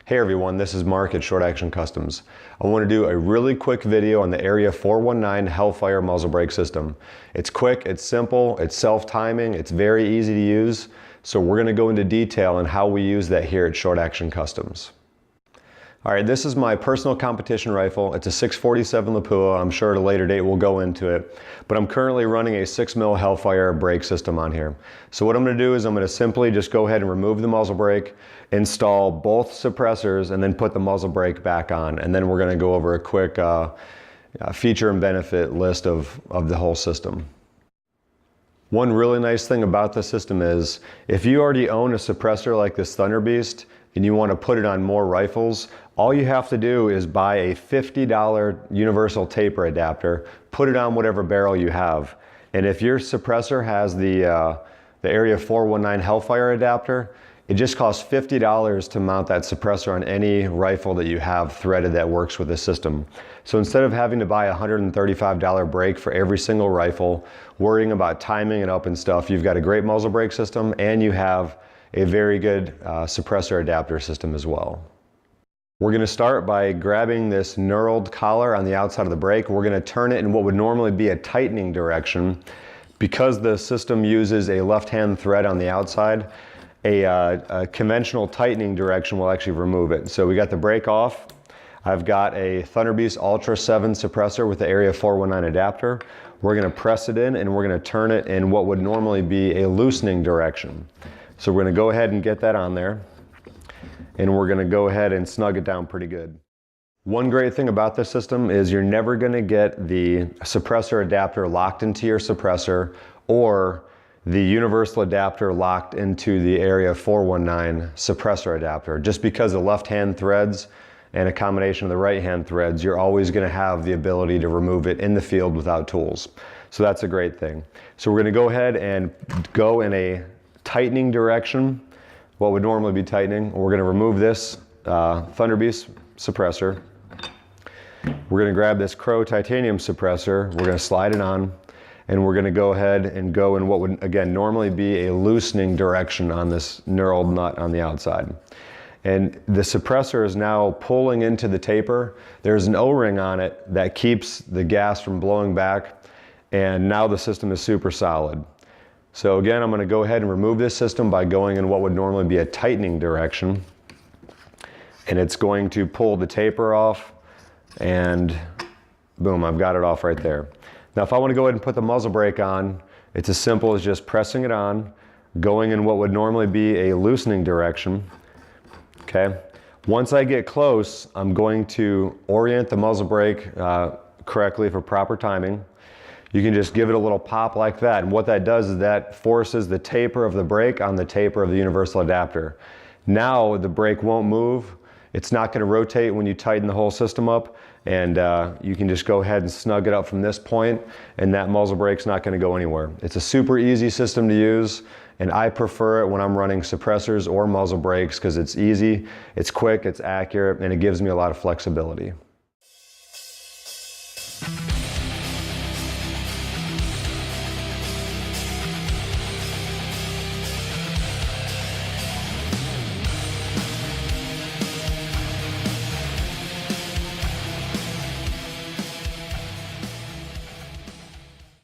Hey everyone, this is Mark at Short Action Customs. I want to do a really quick video on the Area 419 Hellfire muzzle brake system. It's quick, it's simple, it's self-timing, it's very easy to use. So we're going to go into detail on how we use that here at Short Action Customs. Alright, this is my personal competition rifle. It's a 647 Lapua. I'm sure at a later date we'll go into it. But I'm currently running a 6mm Hellfire brake system on here. So what I'm going to do is I'm going to simply just go ahead and remove the muzzle brake, install both suppressors, and then put the muzzle brake back on. And then we're going to go over a quick feature and benefit list of the whole system. One really nice thing about the system is if you already own a suppressor like this Thunder Beast and you want to put it on more rifles, all you have to do is buy a $50 universal taper adapter, put it on whatever barrel you have. And if your suppressor has the Area 419 Hellfire adapter, it just costs $50 to mount that suppressor on any rifle that you have threaded that works with the system. So instead of having to buy a $135 brake for every single rifle, worrying about timing it up and stuff, you've got a great muzzle brake system and you have a very good suppressor adapter system as well. We're going to start by grabbing this knurled collar on the outside of the brake. We're going to turn it in what would normally be a tightening direction. Because the system uses a left-hand thread on the outside, a conventional tightening direction will actually remove it. So we got the brake off. I've got a Thunder Beast Ultra 7 suppressor with the Area 419 adapter. We're going to press it in and we're going to turn it in what would normally be a loosening direction. So we're going to go ahead and get that on there. And we're going to go ahead and snug it down pretty good. One great thing about this system is you're never going to get the suppressor adapter locked into your suppressor or the universal adapter locked into the Area 419 suppressor adapter. Just because the left-hand threads and a combination of the right-hand threads, you're always going to have the ability to remove it in the field without tools. So that's a great thing. So we're going to go ahead and go in a tightening direction. What would normally be tightening. We're going to remove this Thunder Beast suppressor. We're going to grab this Crow titanium suppressor. We're going to slide it on and we're going to go ahead and go in what would again normally be a loosening direction on this knurled nut on the outside. And the suppressor is now pulling into the taper. There's an O-ring on it that keeps the gas from blowing back, and now the system is super solid. So again, I'm going to go ahead and remove this system by going in what would normally be a tightening direction. And it's going to pull the taper off and boom, I've got it off right there. Now if I want to go ahead and put the muzzle brake on, it's as simple as just pressing it on, going in what would normally be a loosening direction. Okay. Once I get close, I'm going to orient the muzzle brake correctly for proper timing. You can just give it a little pop like that, and what that does is that forces the taper of the brake on the taper of the universal adapter. Now the brake won't move, it's not going to rotate when you tighten the whole system up, and you can just go ahead and snug it up from this point, and that muzzle brake's not going to go anywhere. It's a super easy system to use, and I prefer it when I'm running suppressors or muzzle brakes because it's easy, it's quick, it's accurate, and it gives me a lot of flexibility.